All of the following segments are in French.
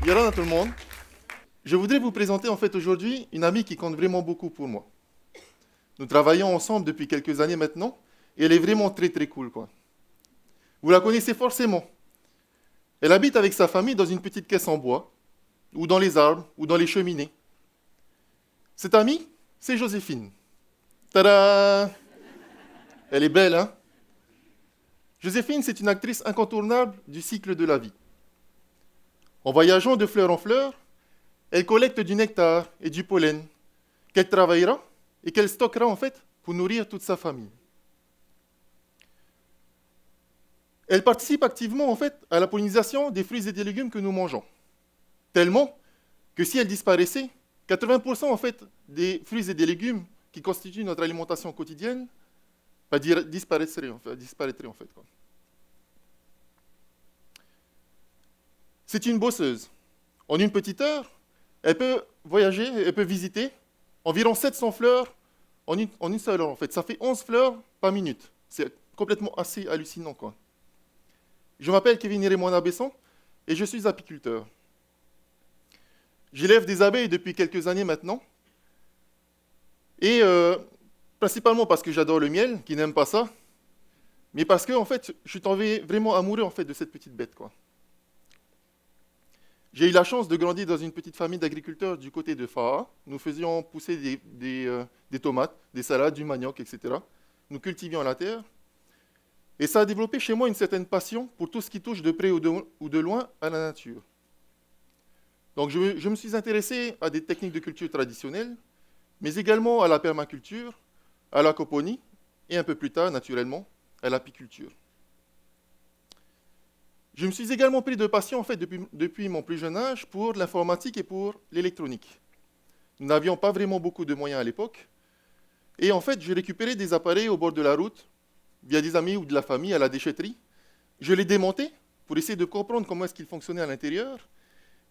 Yaran à tout le monde. Je voudrais vous présenter en fait aujourd'hui une amie qui compte vraiment beaucoup pour moi. Nous travaillons ensemble depuis quelques années maintenant et elle est vraiment très très cool quoi. Vous la connaissez forcément. Elle habite avec sa famille dans une petite caisse en bois, ou dans les arbres, ou dans les cheminées. Cette amie, c'est Joséphine. Tada! Elle est belle, hein? Joséphine, c'est une actrice incontournable du cycle de la vie. En voyageant de fleur en fleur, elle collecte du nectar et du pollen qu'elle travaillera et qu'elle stockera en fait pour nourrir toute sa famille. Elle participe activement en fait à la pollinisation des fruits et des légumes que nous mangeons. Tellement que si elle disparaissait, 80% en fait des fruits et des légumes qui constituent notre alimentation quotidienne disparaîtraient en fait. Quoi. C'est une bosseuse. En une petite heure, elle peut voyager, elle peut visiter environ 700 fleurs en une seule heure en fait. Ça fait 11 fleurs par minute. C'est complètement assez hallucinant quoi. Je m'appelle Kevin Irémoina Besson et je suis apiculteur. J'élève des abeilles depuis quelques années maintenant. Et principalement parce que j'adore le miel, qui n'aime pas ça, mais parce que en fait, je suis tombé vraiment amoureux en fait, de cette petite bête. Quoi. J'ai eu la chance de grandir dans une petite famille d'agriculteurs du côté de Faha. Nous faisions pousser des tomates, des salades, du manioc, etc. Nous cultivions la terre. Et ça a développé chez moi une certaine passion pour tout ce qui touche de près ou de loin à la nature. Donc je me suis intéressé à des techniques de culture traditionnelles, mais également à la permaculture, à l'aquaponie, et un peu plus tard, naturellement, à l'apiculture. Je me suis également pris de passion, en fait, depuis mon plus jeune âge, pour l'informatique et pour l'électronique. Nous n'avions pas vraiment beaucoup de moyens à l'époque, et en fait, je récupérais des appareils au bord de la route, via des amis ou de la famille à la déchetterie. Je les démontais pour essayer de comprendre comment est-ce qu'ils fonctionnaient à l'intérieur,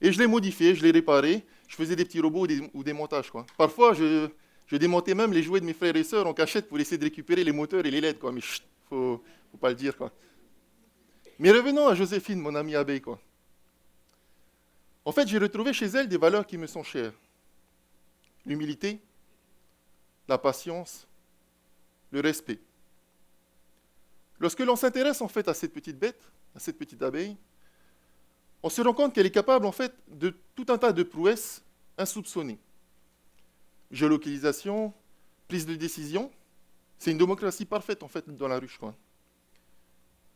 et je les modifiais, je les réparais, je faisais des petits robots ou des montages. Quoi. Parfois, je démontais même les jouets de mes frères et sœurs en cachette pour essayer de récupérer les moteurs et les LED. Quoi. Mais chut, faut pas le dire. Quoi. Mais revenons à Joséphine, mon amie abeille. Quoi. En fait, j'ai retrouvé chez elle des valeurs qui me sont chères. L'humilité, la patience, le respect. Lorsque l'on s'intéresse en fait à cette petite bête, à cette petite abeille, on se rend compte qu'elle est capable en fait de tout un tas de prouesses insoupçonnées. Géolocalisation, prise de décision, c'est une démocratie parfaite en fait dans la ruche. Quoi.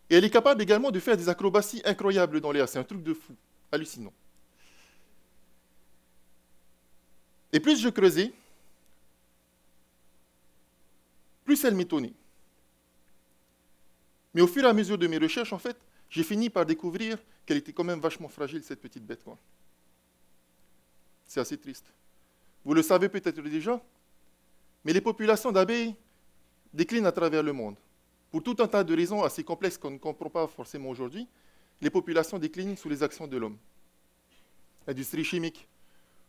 Et elle est capable également de faire des acrobaties incroyables dans l'air, c'est un truc de fou, hallucinant. Et plus je creusais, plus elle m'étonnait. Mais au fur et à mesure de mes recherches, en fait, j'ai fini par découvrir qu'elle était quand même vachement fragile, cette petite bête. Quoi. C'est assez triste. Vous le savez peut-être déjà, mais les populations d'abeilles déclinent à travers le monde. Pour tout un tas de raisons assez complexes qu'on ne comprend pas forcément aujourd'hui, les populations déclinent sous les actions de l'homme. Industrie chimique,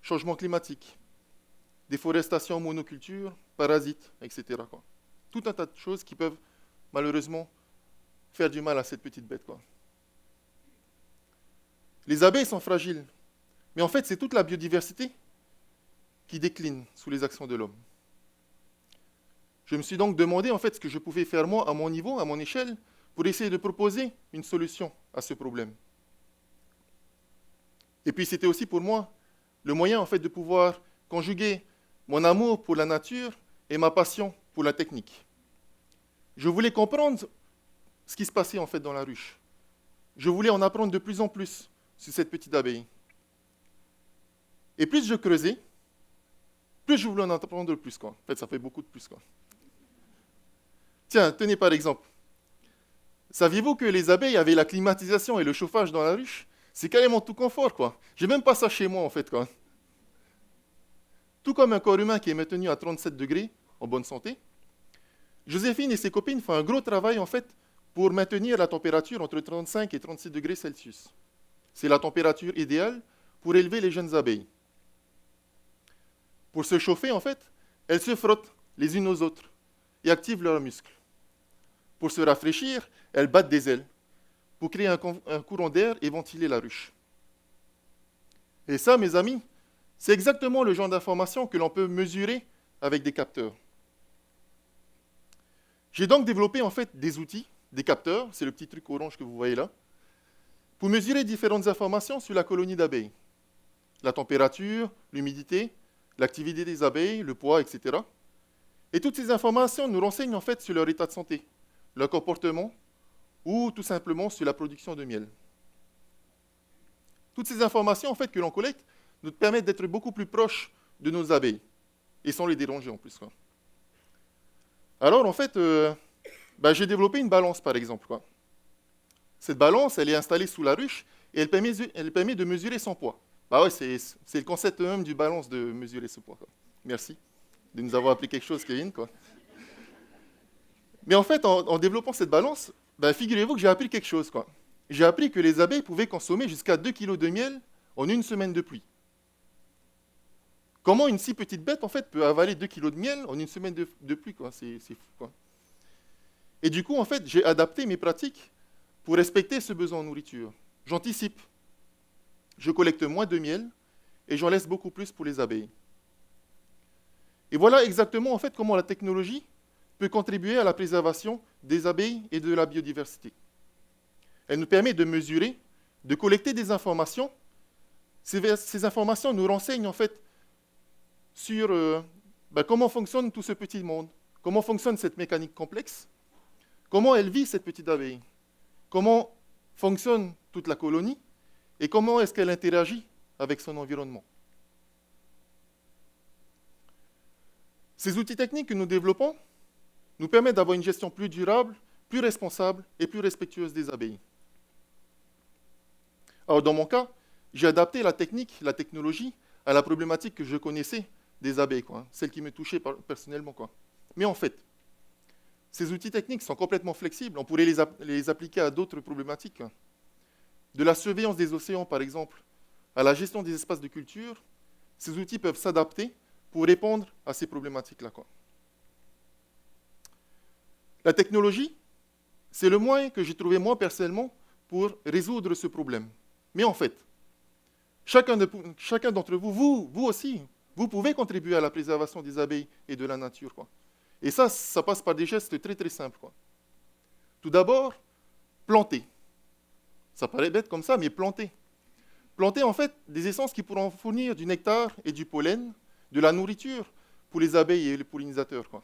changement climatique, déforestation, monoculture, parasites, etc. Quoi. Tout un tas de choses qui peuvent malheureusement faire du mal à cette petite bête. Quoi. Les abeilles sont fragiles, mais en fait, c'est toute la biodiversité qui décline sous les actions de l'homme. Je me suis donc demandé en fait ce que je pouvais faire moi, à mon niveau, à mon échelle, pour essayer de proposer une solution à ce problème. Et puis c'était aussi pour moi le moyen en fait de pouvoir conjuguer mon amour pour la nature et ma passion pour la technique. Je voulais comprendre ce qui se passait en fait dans la ruche. Je voulais en apprendre de plus en plus sur cette petite abeille. Et plus je creusais, plus je voulais en apprendre plus. Quoi. En fait, ça fait beaucoup de plus. Quoi. Tiens, tenez par exemple. Saviez-vous que les abeilles avaient la climatisation et le chauffage dans la ruche? C'est carrément tout confort, quoi. J'ai même pas ça chez moi, en fait, quoi. Tout comme un corps humain qui est maintenu à 37 degrés, en bonne santé, Joséphine et ses copines font un gros travail, en fait, pour maintenir la température entre 35 et 36 degrés Celsius. C'est la température idéale pour élever les jeunes abeilles. Pour se chauffer, en fait, elles se frottent les unes aux autres et activent leurs muscles. Pour se rafraîchir, elles battent des ailes pour créer un courant d'air et ventiler la ruche. Et ça, mes amis, c'est exactement le genre d'information que l'on peut mesurer avec des capteurs. J'ai donc développé en fait des outils, des capteurs, c'est le petit truc orange que vous voyez là, pour mesurer différentes informations sur la colonie d'abeilles. La température, l'humidité, l'activité des abeilles, le poids, etc. Et toutes ces informations nous renseignent en fait sur leur état de santé, leur comportement ou tout simplement sur la production de miel. Toutes ces informations en fait, que l'on collecte nous permettent d'être beaucoup plus proches de nos abeilles et sans les déranger en plus. Quoi. Alors en fait, j'ai développé une balance par exemple. Quoi. Cette balance, elle est installée sous la ruche et elle permet de mesurer son poids. Bah ouais, c'est le concept même du balance de mesurer ce poids. Quoi. Merci de nous avoir appris quelque chose, Kevin. Quoi. Mais en fait, en développant cette balance, figurez-vous que j'ai appris quelque chose. Quoi. J'ai appris que les abeilles pouvaient consommer jusqu'à 2 kg de miel en une semaine de pluie. Comment une si petite bête, en fait, peut avaler 2 kg de miel en une semaine de pluie, quoi. C'est fou, quoi. Et du coup, en fait, j'ai adapté mes pratiques pour respecter ce besoin en nourriture. J'anticipe. Je collecte moins de miel et j'en laisse beaucoup plus pour les abeilles. Et voilà exactement, en fait, comment la technologie peut contribuer à la préservation des abeilles et de la biodiversité. Elle nous permet de mesurer, de collecter des informations. Ces informations nous renseignent, en fait, sur comment fonctionne tout ce petit monde, comment fonctionne cette mécanique complexe, comment elle vit cette petite abeille, comment fonctionne toute la colonie et comment est-ce qu'elle interagit avec son environnement. Ces outils techniques que nous développons nous permettent d'avoir une gestion plus durable, plus responsable et plus respectueuse des abeilles. Alors dans mon cas, j'ai adapté la technique, la technologie à la problématique que je connaissais des abeilles, quoi, celle qui me touchait personnellement. Quoi. Mais en fait, ces outils techniques sont complètement flexibles. On pourrait les appliquer à d'autres problématiques. Quoi. De la surveillance des océans, par exemple, à la gestion des espaces de culture, ces outils peuvent s'adapter pour répondre à ces problématiques-là. Quoi. La technologie, c'est le moyen que j'ai trouvé moi personnellement pour résoudre ce problème. Mais en fait, chacun d'entre vous, vous aussi, vous pouvez contribuer à la préservation des abeilles et de la nature. Quoi. Et ça passe par des gestes très très simples. Quoi. Tout d'abord, planter. Ça paraît bête comme ça, mais planter. Planter en fait des essences qui pourront fournir du nectar et du pollen, de la nourriture pour les abeilles et les pollinisateurs. Quoi.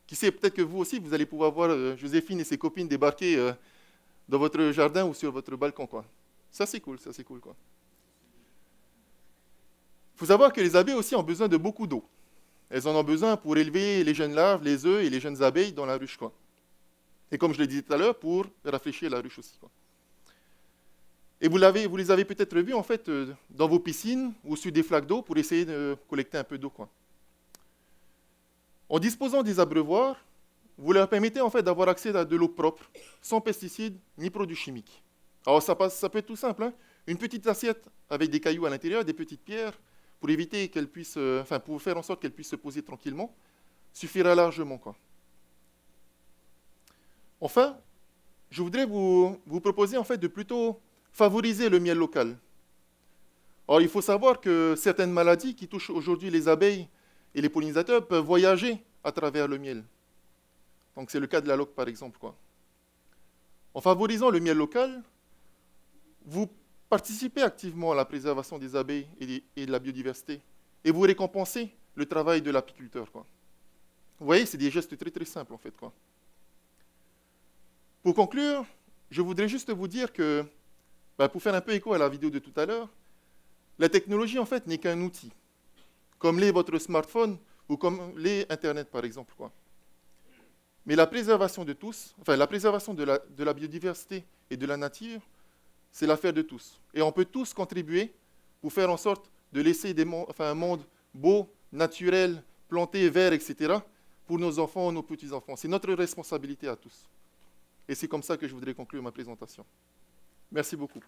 Qui sait, peut-être que vous aussi, vous allez pouvoir voir Joséphine et ses copines débarquer dans votre jardin ou sur votre balcon. Quoi. Ça c'est cool, quoi. Il faut savoir que les abeilles aussi ont besoin de beaucoup d'eau. Elles en ont besoin pour élever les jeunes larves, les œufs et les jeunes abeilles dans la ruche. Quoi. Et comme je le disais tout à l'heure, pour rafraîchir la ruche aussi. Quoi. Et vous les avez peut-être vus en fait, dans vos piscines ou sur des flaques d'eau pour essayer de collecter un peu d'eau. Quoi. En disposant des abreuvoirs, vous leur permettez en fait, d'avoir accès à de l'eau propre, sans pesticides ni produits chimiques. Alors ça peut être tout simple. Hein. Une petite assiette avec des cailloux à l'intérieur, des petites pierres, pour éviter qu'elle puisse, pour faire en sorte qu'elle puisse se poser tranquillement, suffira largement. Quoi. Enfin, je voudrais vous proposer en fait de plutôt favoriser le miel local. Or, il faut savoir que certaines maladies qui touchent aujourd'hui les abeilles et les pollinisateurs peuvent voyager à travers le miel. Donc c'est le cas de la loque par exemple. Quoi. En favorisant le miel local, vous participez activement à la préservation des abeilles et de la biodiversité. Et vous récompensez le travail de l'apiculteur. Quoi. Vous voyez, c'est des gestes très très simples en fait. Quoi. Pour conclure, je voudrais juste vous dire que, pour faire un peu écho à la vidéo de tout à l'heure, la technologie en fait n'est qu'un outil, comme l'est votre smartphone ou comme l'est Internet par exemple. Quoi. Mais la préservation de tous, la préservation de la biodiversité et de la nature, c'est l'affaire de tous. Et on peut tous contribuer pour faire en sorte de laisser un monde beau, naturel, planté, vert, etc., pour nos enfants, nos petits-enfants. C'est notre responsabilité à tous. Et c'est comme ça que je voudrais conclure ma présentation. Merci beaucoup.